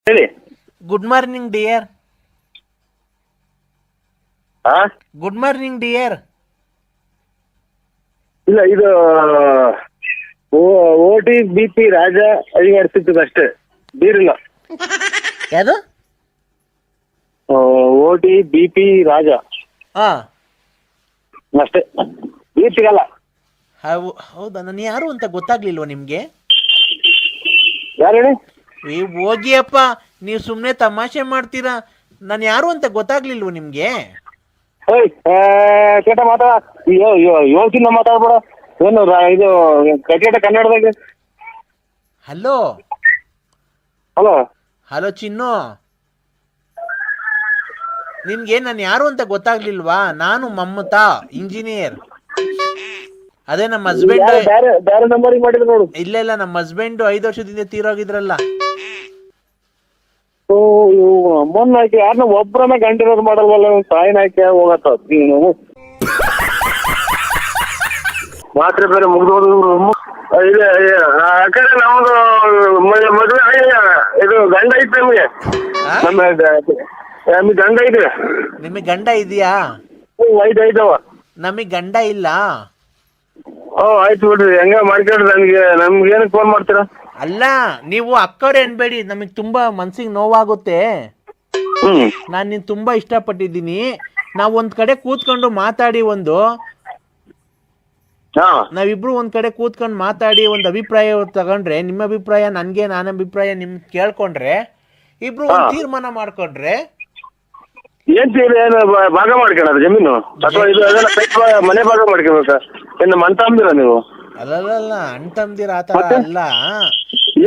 ಹೇಳಿ. Good morning dear. ಹಾ good morning dear. ಇಲ್ಲ, ಇದು OTBP ರಾಜ ಐವಾಡ್ ಸಿಗ್ತದೆ ಅಷ್ಟೇ, ಬೀರಿಲ್ಲ. ಯಾವುದು? OTBP ರಾಜ ಹಾ ಅಷ್ಟೇ, ಬೀರ್ ಸಿಗಲ್ಲ. ಹೌದಾ? ನಾನು ಯಾರು ಅಂತ ಗೊತ್ತಾಗ್ಲಿಲ್ವಾ ನಿಮ್ಗೆ? ಯಾರು ಹೇಳಿ? ಹೋಗಿಯಪ್ಪ, ನೀವು ಸುಮ್ಮನೆ ತಮಾಷೆ ಮಾಡ್ತೀರಾ. ನಾನು ಯಾರು ಅಂತ ಗೊತ್ತಾಗ್ಲಿಲ್ವ ನಿಮ್ಗೆ? ಕೇಟ ಮಾತಾಡ, ಯೋಚಿನ ಮಾತಾಡ್ಬೇಡ. ಏನು ಇದು ಕಟೇಟ ಕನ್ನಡದಾಗ? ಹಲೋ ಹಲೋ ಹಲೋ ಚಿನ್ನು, ನಿನ್ಗೆ ನಾನು ಯಾರು ಅಂತ ಗೊತ್ತಾಗ್ಲಿಲ್ವಾ? ನಾನು ಮಮತಾ, ಇಂಜಿನಿಯರ್. ಅದೇ ನಮ್ಮ ಹಸ್ಬೆಂಡ್. ಬೇರೆ ನಂಬರಿಗೆ ಮಾಡಿದ್ರು ನೋಡು. ಇಲ್ಲ, ನಮ್ಮ ಹಸ್ಬೆಂಡ್ 5 ವರ್ಷದಿಂದ ತೀರೋಗಿದ್ರಲ್ಲ. ಮೊನ್ನೆ ಆಯ್ಕೆ ಯಾರನ್ನ ಒಬ್ಬರನ್ನ ಗಂಟಿರೋದು ಮಾಡಲ್ವಲ್ಲ, ತಾಯಿನ ಆಯ್ಕೆ ಹೋಗತ್ತ ನೀನು. ಮಾತ್ರೆ ಬೇರೆ ಮುಗ್ದೋದ್ರು. ಇದೆ ಯಾಕಂದ್ರೆ ನಮ್ದು ಮದುವೆ ಇದು ಗಂಡ ಐತೆ ನಮ್ಗೆ. ನಮಗೆ ಗಂಡ ಇದೆ. ನಿಮಗೆ ಗಂಡ ಇದೆಯಾ? 5 ಐದವ. ನಮಗ್ ಗಂಡ ಇಲ್ಲ. ಆಯ್ತು ಬಿಡ್ರಿ, ಹೆಂಗ ಮಾಡ್ಕೊಡ್ರಿ. ನಮ್ಗೆ ಏನಕ್ಕೆ ಫೋನ್ ಮಾಡ್ತೀರಾ? ಅಲ್ಲ, ನೀವು ಅಕ್ಕವ್ರೆ ಅನ್ಬೇಡಿ, ನಮಗ್ ತುಂಬಾ ಮನ್ಸಿಗೆ ನೋವಾಗುತ್ತೆ. ನಾನ್ ನಿನ್ ತುಂಬಾ ಇಷ್ಟಪಟ್ಟಿದ್ದೀನಿ. ನಾವ್ ಒಂದ್ ಕಡೆ ಕೂತ್ಕೊಂಡು ಮಾತಾಡಿ ನಾವಿಬ್ರು ಒಂದ್ ಕಡೆ ಕೂತ್ಕೊಂಡು ಮಾತಾಡಿ ಒಂದು ಅಭಿಪ್ರಾಯ ತಗೊಂಡ್ರೆ, ನಿಮ್ಮ ಅಭಿಪ್ರಾಯ ನನ್ಗೆ, ನನ್ನ ಅಭಿಪ್ರಾಯ ನಿಮ್ ಕೇಳ್ಕೊಂಡ್ರೆ, ಇಬ್ರು ಒಂದ್ ತೀರ್ಮಾನ ಮಾಡ್ಕೊಂಡ್ರೆ. ಏನ್ ಏನು ಭಾಗ ಮಾಡ್ಕೊಳದ ಜಮೀನು ಅಥವಾ ಇದು ಮನೆ ಭಾಗ ಮಾಡ್ಕೋಬೇಕ? ಏನು ಮಂತಾಂದಿರ ನೀವು? ಅಲ್ಲ, ಅಣ್ತಂದಿರ ಆತರ ಅಲ್ಲ.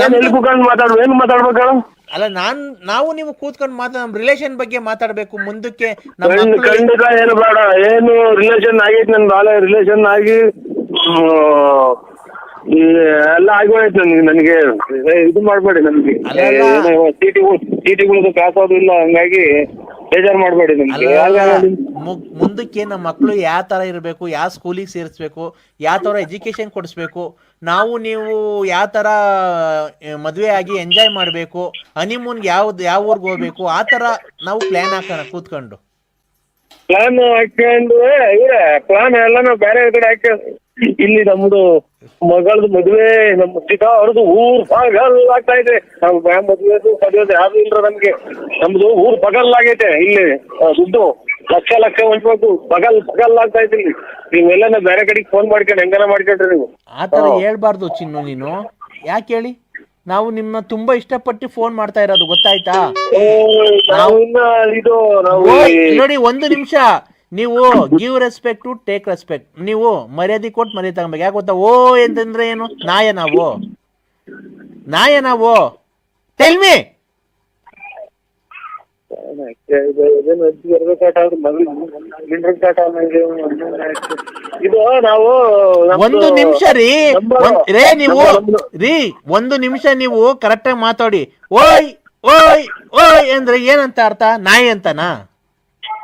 ಏನ್ ಎಲ್ಲಿ ಕೂತ್ಕೊಂಡು ಏನ್ ಮಾತಾಡ್ಬೇಕ? ಅಲ್ಲ, ನಾವು ನೀವು ಕೂತ್ಕೊಂಡು ನಮ್ ರಿಲೇಷನ್ ಬಗ್ಗೆ ಮಾತಾಡ್ಬೇಕು ಮುಂದಕ್ಕೆ. ಖಂಡಿತ ಏನು ಬೇಡ. ಏನು ರಿಲೇಷನ್ ಆಗೈತಿ, ನನ್ ಬಾಳ ರಿಲೇಷನ್ ಆಗಿ ಎಲ್ಲ ಆಗೋಯ್ತು. ನನಗೆ ಇದು ಮಾಡ್ಬೇಡಿ. ನನ್ಗೆ ಚೀಟಿಗಳದ್ದು ಕಾಸೋದು ಇಲ್ಲ, ಹಂಗಾಗಿ ಬೇಜಾರು ಮಾಡ್ಬೇಡಿ. ಮುಂದಕ್ಕೆ ನಮ್ಮ ಮಕ್ಕಳು ಯಾವ ತರ ಇರಬೇಕು, ಯಾವ ಸ್ಕೂಲಿಗೆ ಸೇರಿಸ್ಬೇಕು, ಯಾವ ತರ ಎಜುಕೇಶನ್ ಕೊಡಿಸ್ಬೇಕು, ನೀವು ಯಾವ ತರ ಮದುವೆ ಆಗಿ ಎಂಜಾಯ್ ಮಾಡಬೇಕು, ಹನಿಮೂನ್ಗೆ ಯಾವ ಊರ್ಗೆ ಹೋಗ್ಬೇಕು, ಆ ತರ ನಾವು ಪ್ಲಾನ್ ಹಾಕೋಣ ಕೂತ್ಕೊಂಡು. ಪ್ಲಾನ್ ಹಾಕೊಂಡು ಪ್ಲಾನ್ ಎಲ್ಲ ನಾವು ಬೇರೆ ಕಡೆ ಹಾಕೊಂಡು, ಇಲ್ಲಿ ನಮ್ದು ಮಗಳದು ಮದುವೆ, ನಮ್ಮ ಅವ್ರದ್ದು ಊರ್ ಪಗಲ್ ಆಗ್ತಾ ಇದೆ. ನಾವು ಮದುವೆದು ಪಡೆಯೋದು ಯಾವ್ದು ಇಲ್ರ ನಮ್ಗೆ. ನಮ್ದು ಊರ್ ಪಗಲ್ ಆಗೈತೆ. ಇಲ್ಲಿ ದುಡ್ಡು ಲಕ್ಷ ಹೊಂಚ್ಬೇಕು. ಪಗಲ್ ಆಗ್ತಾ ಐತಿ ಇಲ್ಲಿ. ನೀವೆಲ್ಲ ಬೇರೆ ಕಡೆಗೆ ಫೋನ್ ಮಾಡ್ಕೊಂಡು ಹೆಂಗನ ಮಾಡ್ಕೊಂಡ್ರಿ ನೀವು. ಆತರ ಹೇಳ್ಬಾರ್ದು ಚಿನ್ನು. ನೀನು ಯಾಕೆ ಹೇಳಿ? ನಾವು ನಿಮ್ಮನ್ನ ತುಂಬಾ ಇಷ್ಟಪಟ್ಟು ಫೋನ್ ಮಾಡ್ತಾ ಇರೋದು, ಗೊತ್ತಾಯ್ತಾ? ನೋಡಿ, 1 ನಿಮಿಷ. ನೀವು give respect to take respect. ನೀವು ಮರ್ಯಾದೆ ಕೊಟ್ಟು ಮರ್ಯಾದೆ ತಗೊಬೇಕು. ಯಾಕೆ ಗೊತ್ತಾ? ಎಂತಂದ್ರೆ ಏನು? ನಾಯ ನಾವು ಟೆಲ್ ಮಿ. ಇದು ನಾವು 1 ನಿಮಿಷ ರೀ. ನೀವು 1 ನಿಮಿಷ ನೀವು ಕರೆಕ್ಟ್ ಆಗಿ ಮಾತಾಡಿ. ಓಯ್ ಅಂದ್ರೆ ಏನಂತ ಅರ್ಥ? ನಾಯಿ ಅಂತನಾ?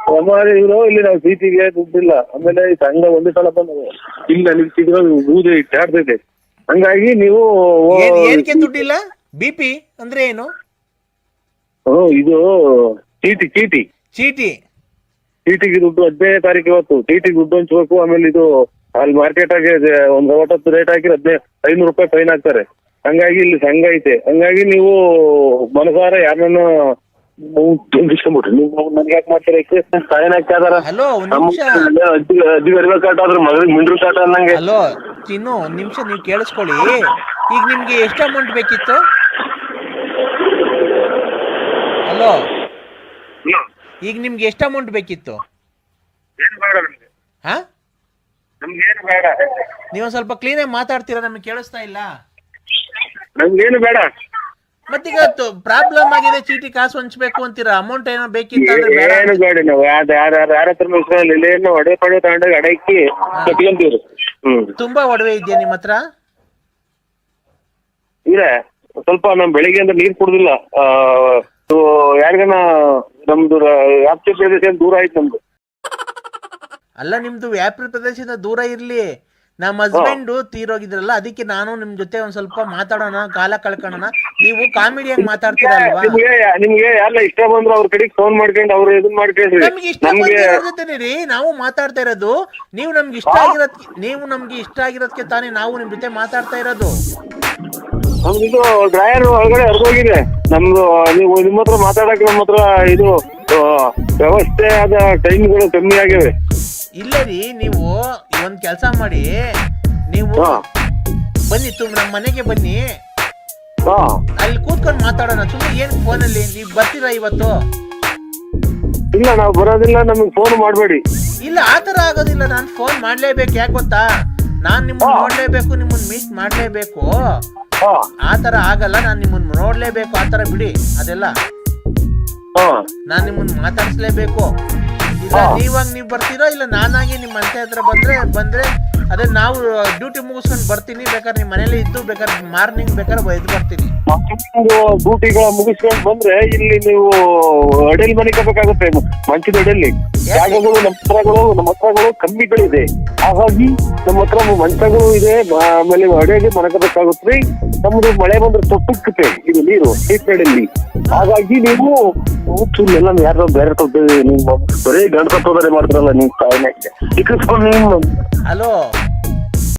ಇಲ್ಲಿ ನಾವು ಸೀಟಿಗೆ ದುಡ್ಡಿಲ್ಲ. ಆಮೇಲೆ ಸಂಘ ಒಂದೇ ಸಲ ಬಂದ ಇಲ್ಲ, ನಿಮ್ ಸೀಟಿಗೆ ಬೂದಿ ಇಟ್ಟಾಡ್ತೈತೆ. ಹಂಗಾಗಿ ನೀವು ಏನಕ್ಕೆ ದುಡ್ಡಿಲ್ಲ? BP ಅಂದ್ರೆ ಏನು? ಇದು ಚೀಟಿಗೆ ದುಡ್ಡು 15ನೇ ತಾರೀಕು ಇವತ್ತು. ಚೀಟಿಗೆ ದುಡ್ಡು ಹಂಚ್ಬೇಕು. ಆಮೇಲೆ ಇದು ಅಲ್ಲಿ ಮಾರ್ಕೆಟ್ ಆಗಿ ಒಂದ್ ಹೊತ್ತು ರೇಟ್ ಹಾಕಿದ್ರೆ 500 ರೂಪಾಯಿ ಫೈನ್ ಹಾಕ್ತಾರೆ. ಹಂಗಾಗಿ ಇಲ್ಲಿ ಸಂಘ ಐತೆ. ಹಂಗಾಗಿ ನೀವು ಮನಸಾರ ಯಾರನ್ನ ನನ್ಗೆ ಯಾಕೆ ಮಾಡ್ತಾರೆ? ಸಾಯನ್ ಹಾಕ್ತಾರ. ಅಜ್ಜಿಗೆ ಕಾಟಾದ್ರ ಮಗಳಿಗೆ ಮಿಂಡ್ರು ಕಾಟ ಅನ್ನಂಗೆ. ಹಲೋ ಚಿನ್ನು, 1 ನಿಮಿಷ ನೀವು ಕೇಳಿಸ್ಕೊಳ್ಳಿ. ಈಗ ನಿಮ್ಗೆ ಎಷ್ಟು ಅಮೌಂಟ್ ಬೇಕಿತ್ತು? ಹಲೋ, ಈಗ ನಿಮ್ಗೆ ಎಷ್ಟು ಅಮೌಂಟ್ ಬೇಕಿತ್ತು? ನಮ್ಗೇನು ಬೇಡ. ನೀವು ಸ್ವಲ್ಪ ಕ್ಲೀನಾಗಿ ಮಾತಾಡ್ತೀರಾ? ನಮಗೆ ಕೇಳಿಸ್ತಾ ಇಲ್ಲ. ನಮ್ಗೇನು ಬೇಡ. ಮತ್ತೀಗ ಪ್ರಾಬ್ಲಮ್ ಆಗಿದೆ, ಚೀಟಿ ಕಾಸು ಹಂಚ್ಬೇಕು ಅಂತೀರಾ. ಅಮೌಂಟ್ ಏನೋ ಬೇಕಿತ್ತು ಅಂದ್ರೆ ಏನು ಬೇಡ. ನಾವು ಯಾರ ಹತ್ರ ಒಡೆ ಪಡೆ ತಗೊಂಡಾಗ ಅಡಕ್ಕಿ ಕಟ್ಕೊಂತೀವ್ರಿ. ತುಂಬಾ ಒಡವೆ ಇದೆಯಾ ನಿಮ್ಮ ಹತ್ರ? ಇದೆ ಸ್ವಲ್ಪ. ನಮ್ ಬೆಳಿಗ್ಗೆ ಅಂದ್ರೆ ನೀರ್ ಕುಡ್ದಿಲ್ಲ. ಯಾರಿಗನ ನಮ್ದು ವ್ಯಾಪ್ತಿ ಪ್ರದೇಶ ದೂರ ಆಯ್ತು ನಮ್ದು. ಅಲ್ಲ, ನಿಮ್ದು ವ್ಯಾಪ್ತಿ ಪ್ರದೇಶದಿಂದ ದೂರ ಇರ್ಲಿ, ನಮ್ಮ ಹಸ್ಬೆಂಡ್ ತೀರೋಗಿದ್ರಲ್ಲ, ಅದಕ್ಕೆ ನಾನು ನಿಮ್ ಜೊತೆ ಒಂದ್ ಸ್ವಲ್ಪ ಮಾತಾಡೋಣ, ಕಾಲ ಕಳ್ಕೊಳ್ಳೋಣ. ನೀವು ಕಾಮಿಡಿಯಾಗಿ ಮಾತಾಡ್ತೀರಲ್ವಾ? ನಿಮ್ಗೆ ಯಾರಲ್ಲ ಇಷ್ಟ ಬಂದ್ರು ಅವ್ರ ಕಡೆಗೆ ಫೋನ್ ಮಾಡ್ಕೊಂಡು ಅವ್ರು ಇದನ್ ಮಾಡ್ಕೊಂಡ್ರಿ. ನಮ್ಗೆ ಇಷ್ಟ ಜೊತೆನೇ ರೀ ನಾವು ಮಾತಾಡ್ತಾ ಇರೋದು. ನೀವು ನಮ್ಗೆ ಇಷ್ಟ ಆಗಿರೋದಕ್ಕೆ ತಾನೇ ನಾವು ನಿಮ್ ಜೊತೆ ಮಾತಾಡ್ತಾ ಇರೋದು. ನಮ್ದು ಡ್ರಾಯರ್ ಒಳಗಡೆ ಹರಿದೋಗಿದೆ ನಮ್ದು. ನೀವು ನಿಮ್ಮ ಹತ್ರ ಮಾತಾಡಕ್ಕೆ ನಮ್ಮ ಹತ್ರ ಇದು ವ್ಯವಸ್ಥೆ ಆದ ಟೈಮ್ಗಳು ಕಮ್ಮಿ ಆಗಿವೆ. ಇಲ್ಲ ರೀ, ನೀವು ಒಂದ್ ಕೆಲಸ ಮಾಡಿ, ನೀವು ಬನ್ನಿ ನಮ್ಮ ಮನೆಗೆ ಬನ್ನಿ, ಅಲ್ಲಿ ಕೂತ್ಕೊಂಡು ಮಾತಾಡೋಣ. ಸುಮ್ಮನೆ ಏನ್ ಫೋನಲ್ಲಿ ನೀವು ಬರ್ತೀರಾ ಇವತ್ತು? ಇಲ್ಲ, ನಾವು ಬರೋದಿಲ್ಲ, ನಮಗೆ ಫೋನ್ ಮಾಡಬೇಡಿ. ಇಲ್ಲ, ಆತರ ಆಗೋದಿಲ್ಲ. ನಾನು ಫೋನ್ ಮಾಡ್ಲೇಬೇಕು. ಯಾಕೆ ಗೊತ್ತಾ, ನಾನ್ ನಿಮ್ಮನ್ನ ನೋಡ್ಲೇಬೇಕು, ನಿಮ್ಮನ್ನ ಮೀಟ್ ಮಾಡ್ಲೇಬೇಕು. ಆತರ ಆಗಲ್ಲ, ನಾನ್ ನಿಮ್ಮನ್ನ ನೋಡ್ಲೇಬೇಕು. ಆತರ ಬಿಡಿ ಅದೆಲ್ಲ. ನಾನ್ ನಿಮ್ಮನ್ನ ಮಾತಾಡ್ಸ್ಲೇಬೇಕು. ಇಲ್ಲ ನೀವಾಗ ನೀವ್ ಬರ್ತೀರೋ, ಇಲ್ಲ ನಾನಾಗಿ ನಿಮ್ ಮನೆ ಹತ್ರ ಬಂದ್ರೆ ಅದೇ ನಾವು ಡ್ಯೂಟಿ ಮುಗಿಸ್ಕೊಂಡು ಬರ್ತೀನಿ. ಬೇಕಾದ್ರೆ ನಿಮ್ ಮನೇಲಿ ಇದ್ದು ಬೇಕಾದ್ರೆ ಮಾರ್ನಿಂಗ್ ಬೇಕಾದ್ರೆ ಎದ್ದು ಬರ್ತೀನಿ. ಡ್ಯೂಟಿಗಳ ಮುಗಿಸ್ಕೊಂಡು ಬಂದ್ರೆ ಇಲ್ಲಿ ನೀವು ಅಡಿಯಲ್ಲಿ ಮನೆ ಕಬೇಕಾಗುತ್ತೆ. ಮಂಚದ ಅಡಿಯಲ್ಲಿ ಜಾಗಗಳು ನಮ್ಮ ಹತ್ರಗಳು ಕಮ್ಮಿಗಳಿದೆ. ಹಾಗಾಗಿ ನಮ್ಮ ಹತ್ರ ಮಂಚಗಳು ಇದೆ. ಆಮೇಲೆ ಅಡಿಯಲ್ಲಿ ಮನೆ ಕಬೇಕಾಗುತ್ತೆ. ನಮ್ದು ಮಳೆ ಬಂದ್ರೆ ತೊಟ್ಟುತ್ತೆ ಇದು ನೀರು ನೀರಿನಲ್ಲಿ. ಹಾಗಾಗಿ ನೀವು ಎಲ್ಲ ಯಾರೋ ಬೇರೆ ನೀವು ಬರೀ ಗಂಡ ತಪ್ಪೋದರೆ ಮಾಡ್ತಾರಲ್ಲ ನೀವು. ಹಲೋ